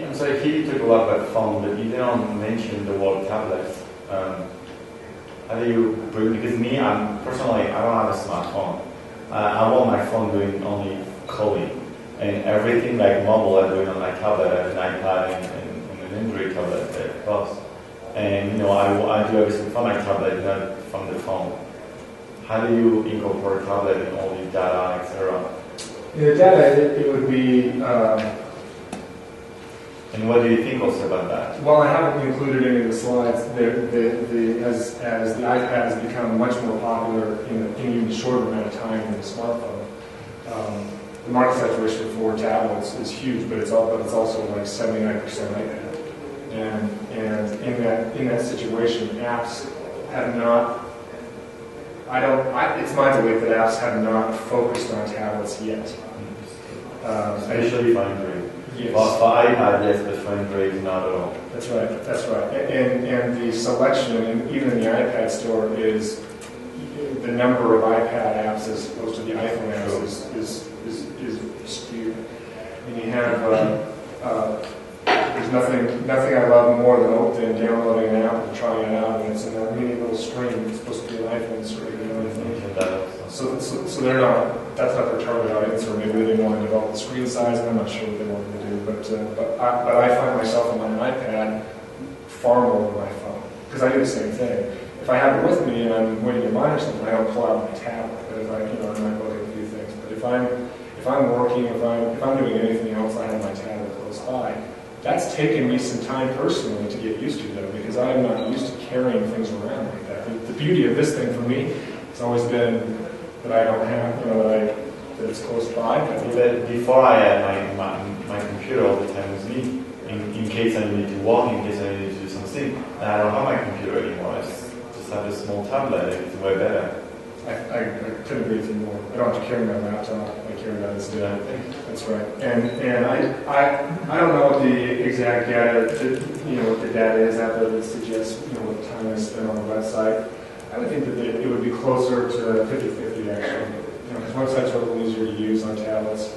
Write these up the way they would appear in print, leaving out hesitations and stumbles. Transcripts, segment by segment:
I'm sorry, here you talk a lot about phone, but you didn't mention the word tablet. How do you bring, because me, personally, I don't have a smartphone. I want my phone doing only calling. And everything like mobile I do it on my tablet, I have an iPad and an Android tablet of course. And I do everything from my tablet, not from the phone. How do you incorporate tablet and all the data, etc.? The data, it would be... and what do you think also about that? Well, I haven't included any of the slides. As the iPad has become much more popular in even a shorter amount of time than the smartphone, the market saturation for tablets is huge, but it's also like 79% iPad. And in that situation, apps have not. It's my belief that apps have not focused on tablets yet. Especially for Android. Yes. For iPad, yes, but for Android, not at all. That's right. That's right. And the selection, and even in the iPad store, is the number of iPad apps as opposed to the iPhone apps is skewed. And you have there's nothing I love more than Ogden downloading an app and trying it out, and it's in a mini little screen. It's supposed to be an iPhone screen. So they're not. That's not their target audience, or maybe they didn't want to develop the screen size. And I'm not sure what they wanted to do, but I find myself on my iPad far more than my phone because I do the same thing. If I have it with me and I'm waiting in line or something, I don't pull out my tablet. But if I might look at a few things. But if I'm working, if I'm doing anything else, I have my tablet close by. That's taken me some time personally to get used to, though, because I am not used to carrying things around like that. The beauty of this thing for me has always been that I don't have, that it's close by. But before I had my computer all the time with me, in case I need to walk, in case I need to do something, and I don't have my computer anymore. I just have a small tablet, and it's way better. I couldn't agree with you more. I don't have to carry my laptop. I carry that instead. That's right. And I don't know what the exact data, what the data is out there that suggests, what time I spend on the website. I would think that it would be closer to 50-50 actually. Because websites are a little easier to use on tablets,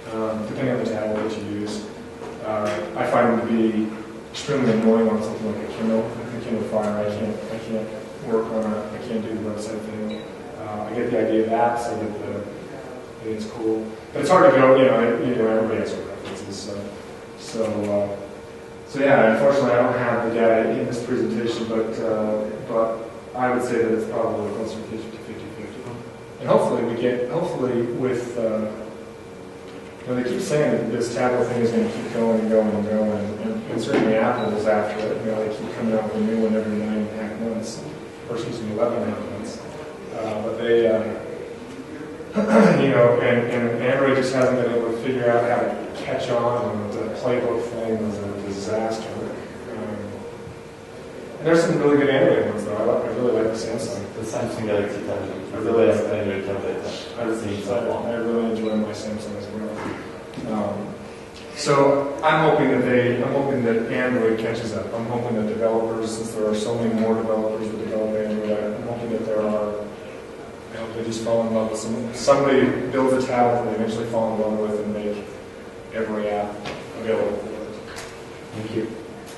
depending on the tablet that you use. I find them to be extremely annoying on something like a Kindle Fire. I can't work on it. I can't do the website thing. I get the idea of apps. I get the it's cool, but it's hard to go. Everybody has their preferences. So yeah. Unfortunately, I don't have the data in this presentation, but I would say that it's probably closer to 50-50. And hopefully with they keep saying that this tablet thing is going to keep going and going and going, and certainly Apple is after it. They keep coming out with a new one every 9.5 months, or excuse me, 11.5 months. But they, and Android just hasn't been able to figure out how to catch on, and the playbook thing was a disaster. And there's some really good Android ones, though. I really like the Samsung. The Samsung Galaxy tablet. I really like the Android tablet. I really enjoy my Samsung as well. So I'm hoping that Android catches up. I'm hoping that developers, since there are so many more developers that develop Android, I'm hoping that there are. I hope they just fall in love with somebody builds a tablet that they eventually fall in love with and make every app available for it. Thank you.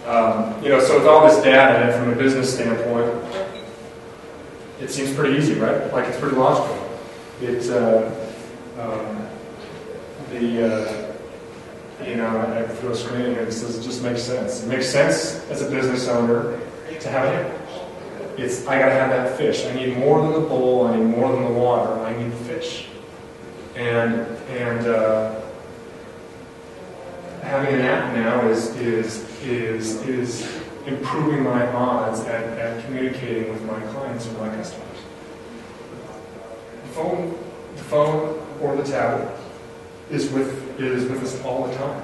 So with all this data, from a business standpoint, it seems pretty easy, right? Like it's pretty logical. I threw a screen in here that says it just makes sense. It makes sense as a business owner to have it. I got to have that fish. I need more than the bowl. I need more than the water. I need the fish. And having an app now is improving my odds at communicating with my clients or my customers. The phone or the tablet is with us all the time.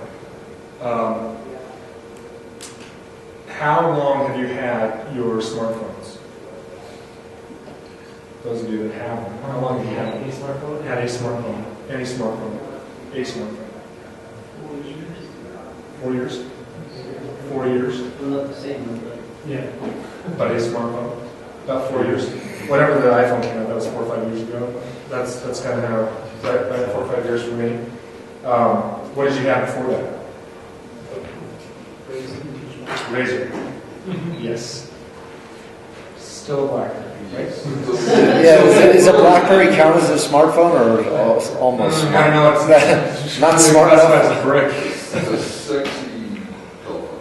How long have you had your smartphones? Those of you that have them. How long have you had a smartphone? Had a smartphone. Any smartphone. A smartphone. 4 years? 4 years? Well, not the same, but yeah. But a smartphone? About 4 years. Whenever the iPhone came out, that was 4 or 5 years ago. That's kind of how, right, 4 or 5 years for me. What did you have before that? Razor. Yes. Still a BlackBerry, right? Yeah, is a BlackBerry count as a smartphone or almost? I don't know. It's not smart enough. That's a brick. It's a sexy telephone.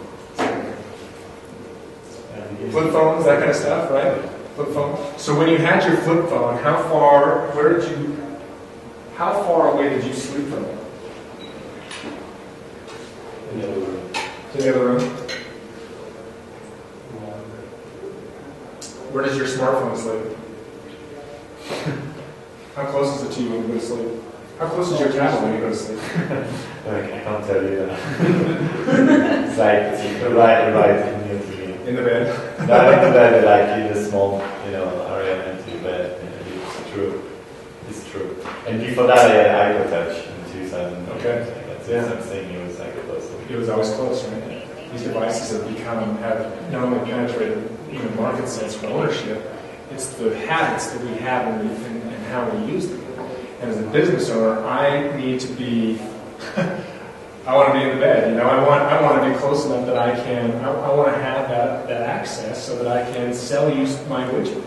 Flip phones, that kind of stuff, right? Flip phone. So when you had your flip phone, how far away did you sleep from it? In the other room. To the other room? Where does your smartphone sleep? How close is it to you when you go to sleep? How close is your tablet when you go to sleep? I can't tell you that. It's like right near to me. In the bed? Not in the bed, like in the small, area next to the bed. It's true. It's true. And before that, I had iPod in 2000. Okay. Yeah. I'm saying it was like close. It was always close, right? These devices have not only penetrated even market sense for ownership, it's the habits that we have and how we use them. And as a business owner, I need to be, I want to be in the bed, I want to be close enough that I want to have that access so that I can sell you my widget.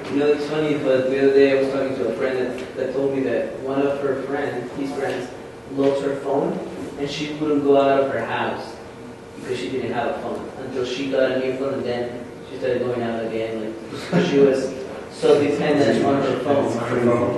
It's funny, but the other day I was talking to a friend that told me that one of her his friends, lost her phone, and she wouldn't go out of her house because she didn't have a phone until she got a new phone, and then she started going out again, because she was so dependent on her phone.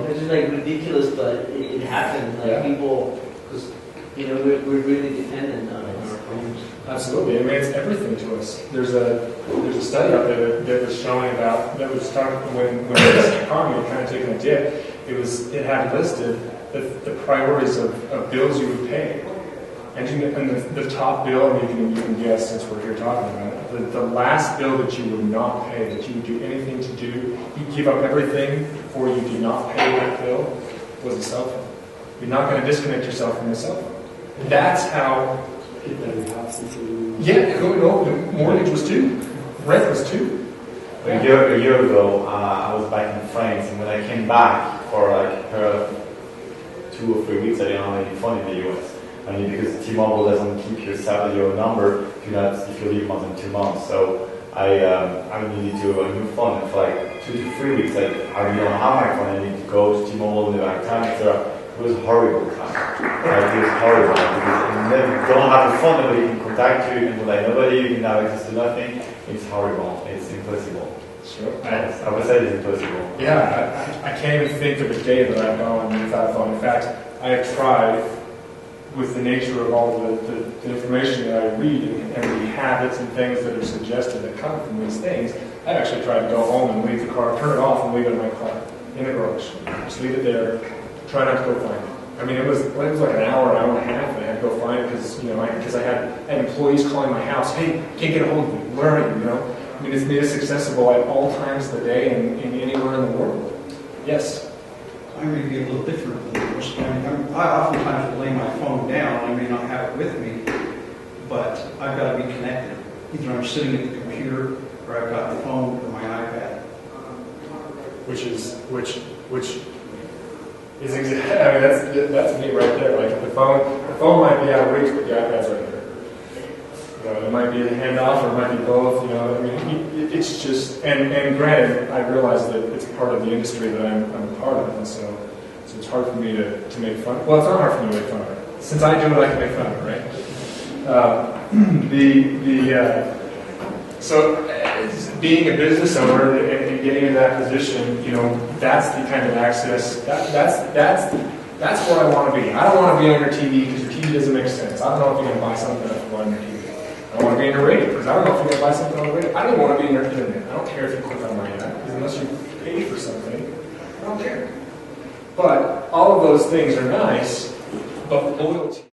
Which is ridiculous, but it happened. People, because we're really dependent on our phones. Absolutely, I mean it's everything to us. There's a study out there that was showing that was talking when the economy had kind of taken a dip. It had listed the priorities of bills you would pay. And the top bill, and you can guess since we're here talking about it, the last bill that you would not pay, that you would do anything to do, you'd give up everything before you did not pay that bill, was a cell phone. You're not going to disconnect yourself from your cell phone. That's how. Yeah, the mortgage was due, rent was due. A year ago, I was back in France, and when I came back for 2 or 3 weeks, I didn't have any phone in the US. I mean, because T-Mobile doesn't keep your number if you leave more than 2 months. So I needed a new phone, and for 2 to 3 weeks, I don't have my phone. I need to go to T-Mobile in the back time, etc. It was horrible time. It was horrible because you don't have a phone, nobody can contact you, and nobody, you can have access to nothing. It's horrible. It's impossible. Sure. I would say it's impossible. Yeah, I can't even think of a day that I've gone without a phone. In fact, I have tried, with the nature of all the information that I read and the habits and things that are suggested that come from these things, I actually tried to go home and leave the car, turn it off and leave it in my car, in the garage. Just leave it there, try not to go find it. I mean, it was like an hour and a half, and I had to go find it because I had employees calling my house, hey, can't get a hold of you, where are you, I mean, it's made us accessible at all times of the day and anywhere in the world. Yes? I may be a little different than most. I oftentimes will lay my phone down. I may not have it with me, but I've got to be connected. Either I'm sitting at the computer or I've got the phone or my iPad. Which is exactly. I mean, that's me right there. The phone might be out of reach, but the iPad's right there. It might be a handoff, or it might be both. I mean, it's just. And granted, I realize that it's part of the industry that I'm a part of, and so it's hard for me to make fun. Well, it's not hard for me to make fun of it. Since I do it, I can make fun of it, right? So being a business owner and getting in that position, that's the kind of access. That's where I want to be. I don't want to be on your TV because your TV doesn't make sense. I don't know if you're going to buy something on your TV. I don't want to be in your radio because I don't know if you're going to buy something on the radio. I don't even want to be in your internet. I don't care if you click on my ad because unless you pay for something, I don't care. But all of those things are nice, but loyalty.